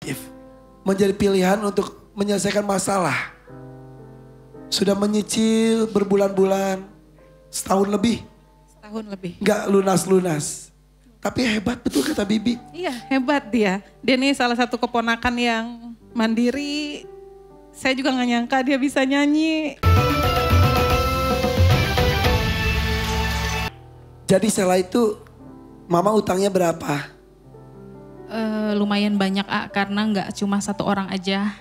aktif. Menjadi pilihan untuk menyelesaikan masalah. Sudah menyicil berbulan-bulan, setahun lebih. Setahun lebih. Nggak lunas-lunas. Tapi hebat betul kata Bibi. Iya hebat dia. Dia nih salah satu keponakan yang mandiri. Saya juga gak nyangka dia bisa nyanyi. Jadi setelah itu mama utangnya berapa? Lumayan banyak karena nggak cuma satu orang aja.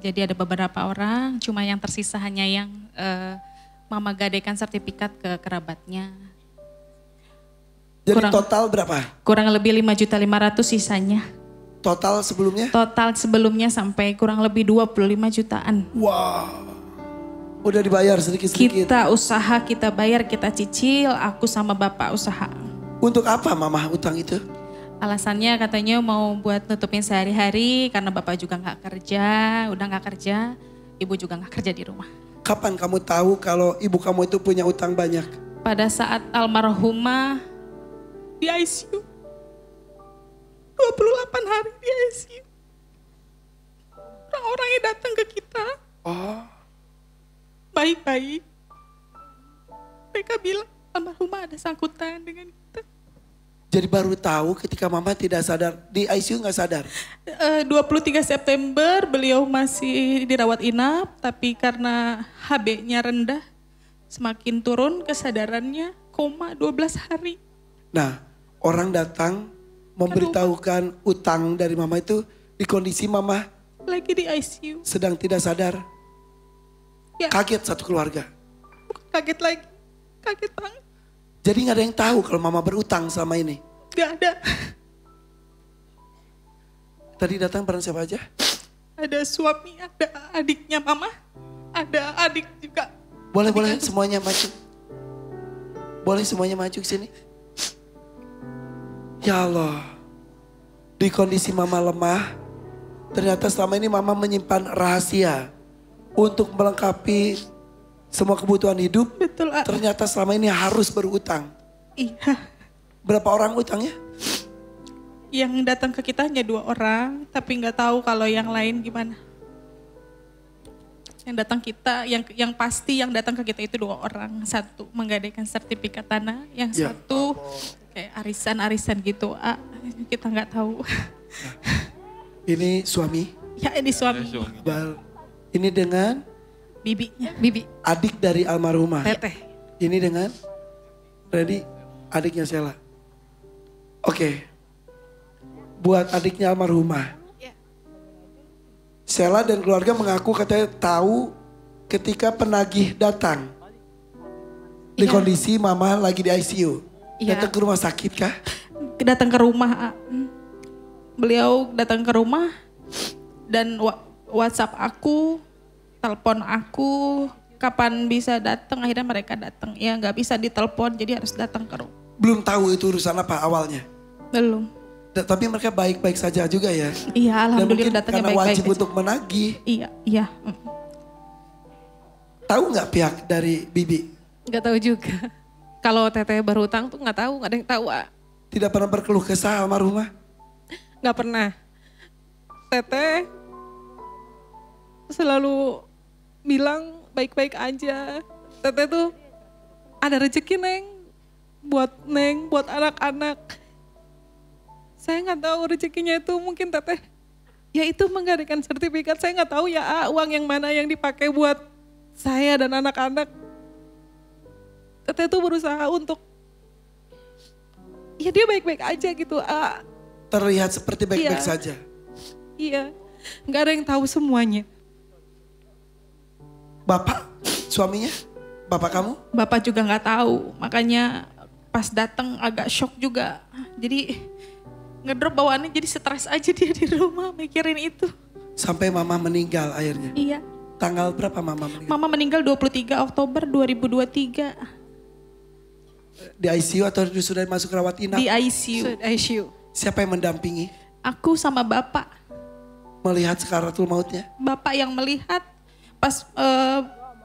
Jadi ada beberapa orang, cuma yang tersisa hanya yang mama gadaikan sertifikat ke kerabatnya. Jadi total berapa? Kurang lebih 5.500.000 sisanya. Total sebelumnya? Total sebelumnya sampai kurang lebih 25 jutaan. Wow. Udah dibayar sedikit-sedikit. Kita usaha, kita bayar, kita cicil, aku sama bapak usaha. Untuk apa mama utang itu? Alasannya katanya mau buat nutupin sehari-hari karena bapak juga nggak kerja, udah nggak kerja, ibu juga nggak kerja di rumah. Kapan kamu tahu kalau ibu kamu itu punya utang banyak? Pada saat almarhumah di ICU, 28 hari di ICU. Orang-orang yang datang ke kita, baik-baik. Mereka bilang almarhumah ada sangkutan dengan kita. Jadi baru tahu ketika mama tidak sadar, di ICU nggak sadar? 23 September beliau masih dirawat inap, tapi karena HB-nya rendah, semakin turun kesadarannya, koma 12 hari. Nah, orang datang memberitahukan utang dari mama itu di kondisi mama lagi di ICU. Sedang tidak sadar. Ya. Kaget satu keluarga. Bukan kaget lagi, kaget banget. Jadi gak ada yang tahu kalau mama berutang selama ini? Gak ada. Tadi datang bareng siapa aja? Ada suami, ada adiknya mama, ada adik juga. Boleh semuanya maju. Boleh semuanya maju ke sini. Ya Allah. Di kondisi mama lemah, ternyata selama ini mama menyimpan rahasia untuk melengkapi semua kebutuhan hidup. Betul. Ternyata selama ini harus berutang. Iya. Berapa orang utangnya? Yang datang ke kita hanya 2 orang, tapi nggak tahu kalau yang lain gimana. Yang datang kita, yang pasti yang datang ke kita itu 2 orang. Satu menggadaikan sertifikat tanah, yang satu kayak arisan-arisan gitu. Kita nggak tahu. Ini suami? Ya ini suami. Ini dengan? Bibi. Adik dari almarhumah. Teteh. Ini dengan? Ready? Adiknya Sela. Oke. Buat adiknya almarhumah. Sela dan keluarga mengaku katanya tahu ketika penagih datang. Di kondisi mama lagi di ICU. Datang ke rumah sakit kah? Datang ke rumah. Beliau datang ke rumah dan WhatsApp aku, telepon aku, kapan bisa datang, akhirnya mereka datang. Ya nggak bisa ditelepon, jadi harus datang ke rumah. Belum tahu itu urusan apa awalnya? Belum. Tapi mereka baik-baik saja juga ya? Iya, alhamdulillah datangnya baik-baik. Karena wajib untuk menagih. Iya. Tahu nggak pihak dari Bibi? Nggak tahu juga. Kalau teteh berhutang tuh nggak tahu, nggak ada yang tahu. Tidak pernah berkeluh kesah almarhumah? Nggak pernah. Teteh selalu bilang baik-baik aja. Teteh tuh ada rezeki Neng, buat anak-anak. Saya nggak tahu rezekinya itu mungkin teteh, ya itu menggadaikan sertifikat. Saya nggak tahu ya uang yang mana yang dipakai buat saya dan anak-anak. Teteh tuh berusaha untuk, ya dia baik-baik aja gitu. Terlihat seperti baik-baik saja. Iya, nggak ada yang tahu semuanya. Bapak, suaminya, bapak kamu? Bapak juga nggak tahu, makanya pas datang agak shock juga. Jadi ngedrop bawaannya, jadi stres aja dia di rumah mikirin itu. Sampai mama meninggal akhirnya? Iya. Tanggal berapa mama meninggal? Mama meninggal 23 Oktober 2023. Di ICU atau sudah masuk rawat inap? Di ICU. Siapa yang mendampingi? Aku sama bapak. Melihat sakaratul mautnya? Bapak yang melihat pas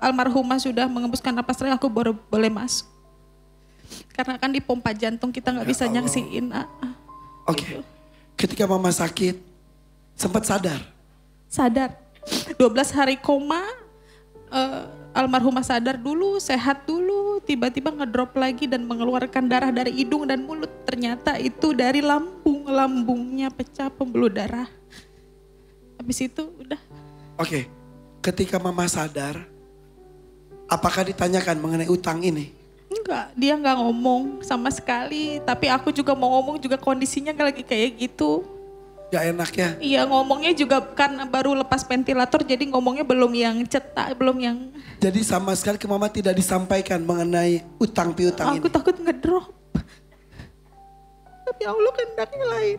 almarhumah sudah mengembuskan napas terakhir, aku baru boleh masuk. Karena kan di pompa jantung kita nggak bisa nyaksiin. Oke. Ketika mama sakit, Sempat sadar. Sadar. 12 hari koma, almarhumah sadar dulu, sehat dulu, tiba-tiba ngedrop lagi dan mengeluarkan darah dari hidung dan mulut. Ternyata itu dari lambung, lambungnya pecah, pembuluh darah. Habis itu udah. Oke, ketika mama sadar, apakah ditanyakan mengenai utang ini? Enggak, dia nggak ngomong sama sekali. Tapi aku juga mau ngomong juga kondisinya lagi kayak gitu. Gak enak ya? Iya, ngomongnya juga karena baru lepas ventilator, jadi ngomongnya belum yang cetak, belum yang... Jadi sama sekali ke mama tidak disampaikan mengenai utang piutang ini? Aku takut ngedrop. Tapi Allah kehendaknya lain.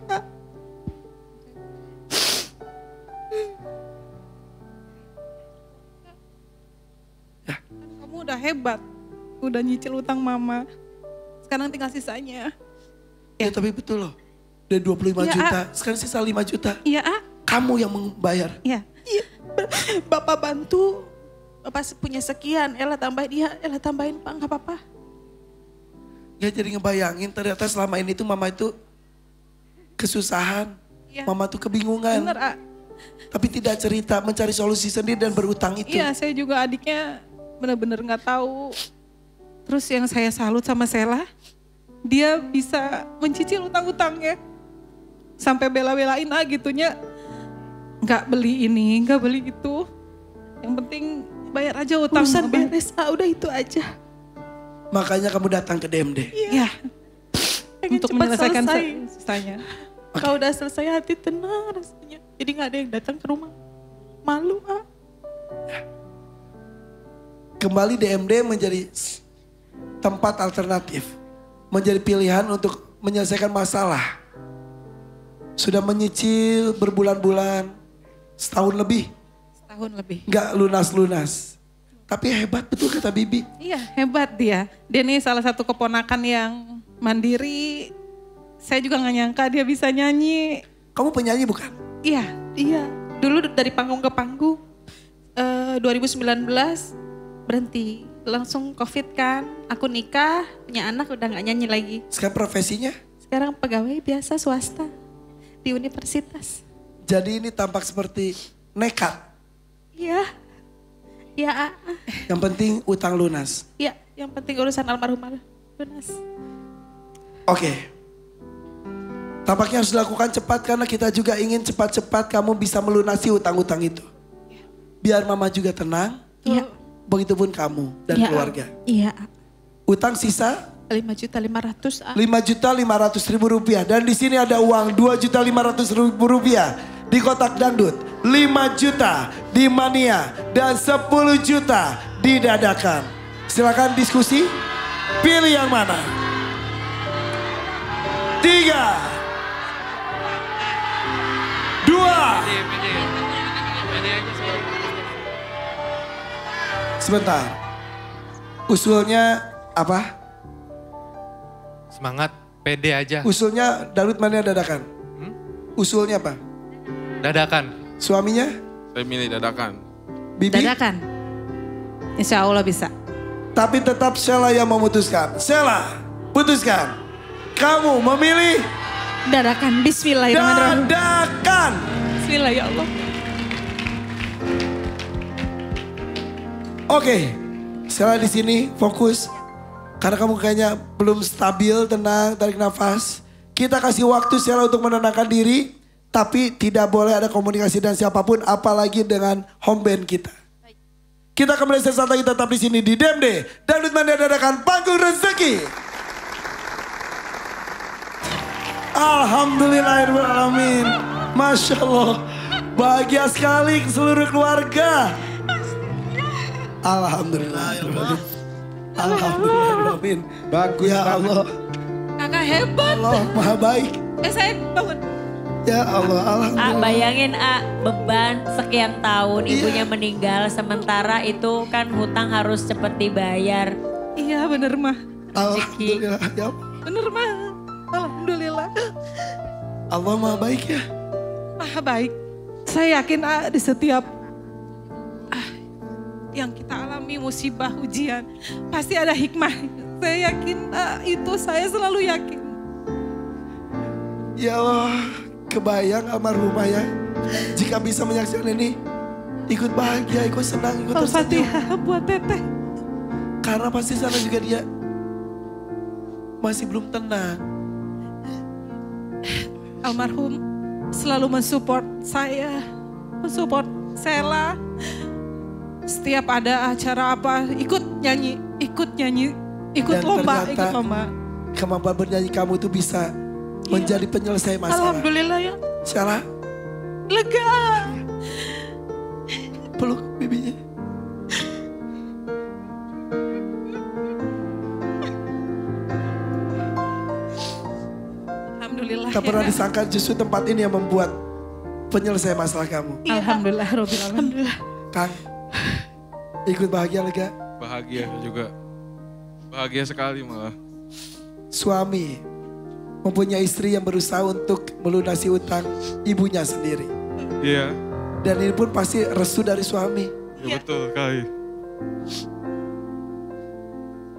Kamu udah hebat, udah nyicil utang mama. Sekarang tinggal sisanya. Ya tapi betul loh. Udah 25 Ya, juta, sekarang sisa 5 juta. Iya, Kamu yang membayar. Iya. Iya, Bapak bantu. Bapak punya sekian, Ella tambahin. Iya, Ella tambahin Pak, gak apa-apa. Ya jadi ngebayangin ternyata selama ini tuh mama itu kesusahan. Iya. Mama tuh kebingungan. Bener, Tapi tidak cerita, mencari solusi sendiri dan berutang itu. Iya, saya juga adiknya bener-bener gak tahu. Terus yang saya salut sama Sela, dia bisa mencicil utang-utangnya. Sampai bela-belain gitunya. Gak beli ini, gak beli itu. Yang penting bayar aja utang. Urusan beres, udah itu aja. Makanya kamu datang ke DMD. Iya. Pengen Untuk cepat menyelesaikan selesai. sisanya. Kalau udah selesai hati tenang rasanya. Jadi gak ada yang datang ke rumah. Malu Kembali DMD menjadi tempat alternatif. Menjadi pilihan untuk menyelesaikan masalah. Sudah menyicil berbulan-bulan, setahun lebih. Setahun lebih. Nggak lunas-lunas. Tapi hebat betul kata Bibi. Iya, hebat dia. Dia nih salah satu keponakan yang mandiri. Saya juga gak nyangka dia bisa nyanyi. Kamu penyanyi bukan? Iya. Iya, dulu dari panggung ke panggung. 2019 berhenti. Langsung COVID kan. Aku nikah, punya anak udah gak nyanyi lagi. Sekarang profesinya? Sekarang pegawai biasa swasta di universitas. Jadi ini tampak seperti nekat. Iya. Ya, Yang penting utang lunas. ya, yang penting urusan almarhumah lunas. Oke. Tampaknya harus dilakukan cepat karena kita juga ingin cepat-cepat kamu bisa melunasi utang-utang itu. Biar mama juga tenang. Iya. Begitupun kamu dan Iya, keluarga. Iya. Utang sisa 5.500.000. 5.500.000 rupiah. Dan di sini ada uang 2.500.000 rupiah di kotak dangdut. 5 juta di mania dan 10 juta di dadakan. Silakan diskusi. Pilih yang mana? 3 2 Sebentar. Usulnya apa? Semangat, pede aja. Usulnya dangdut mania dadakan. Usulnya apa? Dadakan. Suaminya? Saya milih dadakan. Bibi? Dadakan. Insya Allah bisa. Tapi tetap Sheila yang memutuskan. Sheila, putuskan. Kamu memilih Dadakan, bismillahirrahmanirrahim. dadakan. Bismillah ya Allah. Oke, Sheila di sini fokus. Karena kamu kayaknya belum stabil, tenang, tarik nafas. Kita kasih waktu Sheila untuk menenangkan diri. Tapi tidak boleh ada komunikasi dengan siapapun, apalagi dengan home band kita. Kita kembali sesaat lagi tetap di sini di DMD. Dangdut Mania Dadakan Panggung Rezeki. Alhamdulillahirrahmanirrahim. Masya Allah. Bahagia sekali seluruh keluarga. Alhamdulillahirrahmanirrahim. Alhamdulillahirrahmanirrahim. Bagus Ya Allah. Kakak hebat. Allah maha baik. Saya bangun. Ya Allah, alhamdulillah. Bayangin beban sekian tahun ibunya meninggal sementara itu kan hutang harus cepet dibayar. Iya bener mah. Alhamdulillah. Ya Allah. Bener mah. Alhamdulillah. Allah maha baik ya. Maha baik. Saya yakin di setiap yang kita alami musibah ujian pasti ada hikmah. Saya yakin itu, saya selalu yakin. Ya Allah, kebayang almarhumah ya. Jika bisa menyaksikan ini, ikut bahagia, ikut senang, ikut tersenyum. Al-Fatihah buat teteh. Karena pasti sana juga dia masih belum tenang. Almarhum selalu mensupport saya, mensupport Sela. Setiap ada acara apa, ikut nyanyi, ikut Dan lomba, ternyata ikut lomba. kemampuan bernyanyi kamu itu bisa menjadi penyelesai masalah. Alhamdulillah ya, Salah, lega. peluk bibinya. Alhamdulillah. Tak pernah ya. disangka justru tempat ini yang membuat penyelesai masalah kamu. Alhamdulillah, Rabbil Alamin. Kang, ikut bahagia lega. Bahagia juga. Bahagia sekali malah. Suami mempunyai istri yang berusaha untuk melunasi utang ibunya sendiri. Iya, Dan ini pun pasti restu dari suami. ya betul kali.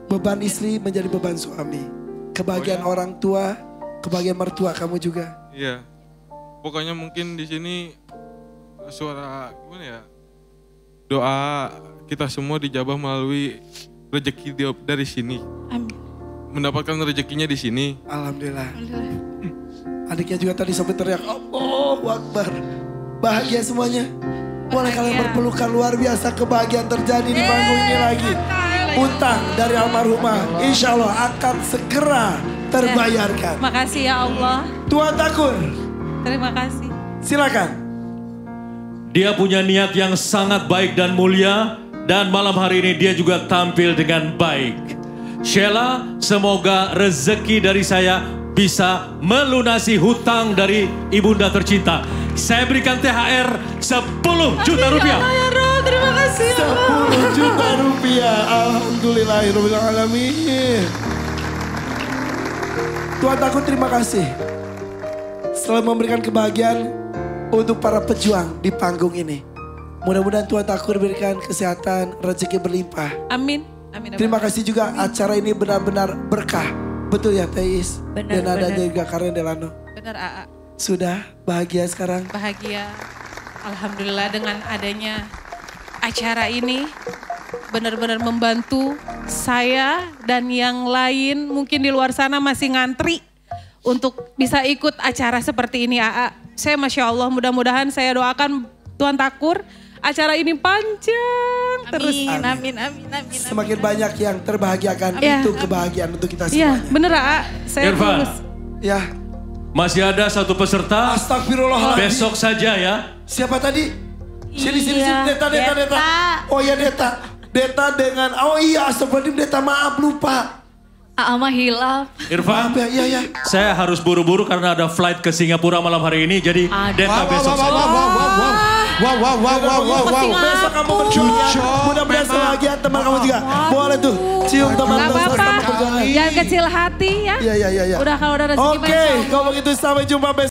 Beban istri menjadi beban suami. Kebahagiaan orang tua, kebahagiaan mertua kamu juga. Iya. Pokoknya mungkin di sini suara gimana ya? Doa kita semua dijabah melalui rezeki dari sini. Amin. Mendapatkan rezekinya di sini. Alhamdulillah. Adiknya juga tadi sampai teriak, Allahu Akbar. Bahagia semuanya. Boleh kalian berpelukan, luar biasa kebahagiaan terjadi di panggung ini lagi. Utang dari almarhumah insya Allah akan segera terbayarkan. Makasih ya Allah. Tuan Takur, Terima kasih. silakan. Dia punya niat yang sangat baik dan mulia. Dan malam hari ini dia juga tampil dengan baik. Sheila, semoga rezeki dari saya bisa melunasi hutang dari ibunda tercinta. Saya berikan THR 10 juta rupiah. Ya Rob, terima kasih. 10 juta rupiah. Alhamdulillahirrahmanirrahim. Tuan Takur terima kasih. Selalu memberikan kebahagiaan untuk para pejuang di panggung ini. Mudah-mudahan Tuan Takur berikan kesehatan, rezeki berlimpah. Amin. Amin. Terima kasih juga acara ini benar-benar berkah. Betul ya Teis? Benar, Dan adanya benar. juga Karen Delano. Benar AA. Sudah bahagia sekarang? Bahagia. Alhamdulillah dengan adanya acara ini benar-benar membantu saya dan yang lain mungkin di luar sana masih ngantri untuk bisa ikut acara seperti ini AA. Saya Masya Allah mudah-mudahan saya doakan Tuan Takur acara ini panjang terus. Amin. Semakin banyak yang terbahagiakan, Ya. itu kebahagiaan untuk kita Iya semuanya. bener AA. Saya Irfan. tulus. Ya, Masih ada satu peserta. astagfirullahaladzim. Besok saja ya. Siapa tadi? Sini, Deta. Deta. Oh ya Deta. Deta dengan, oh iya astagfirullahaladzim Deta, maaf lupa. Ama hilaf. Irfan, Maaf ya, iya. saya harus buru-buru karena ada flight ke Singapura malam hari ini. Jadi Deta besok saja. Besok kamu berjuang. Mudah-mudahan sebahagia teman kamu juga. Boleh tuh, cium teman Gak apa-apa. perjuangan. Jangan kecil hati ya. Iya. Udah kalau udah rezeki Oke, kalau begitu sampai jumpa besok.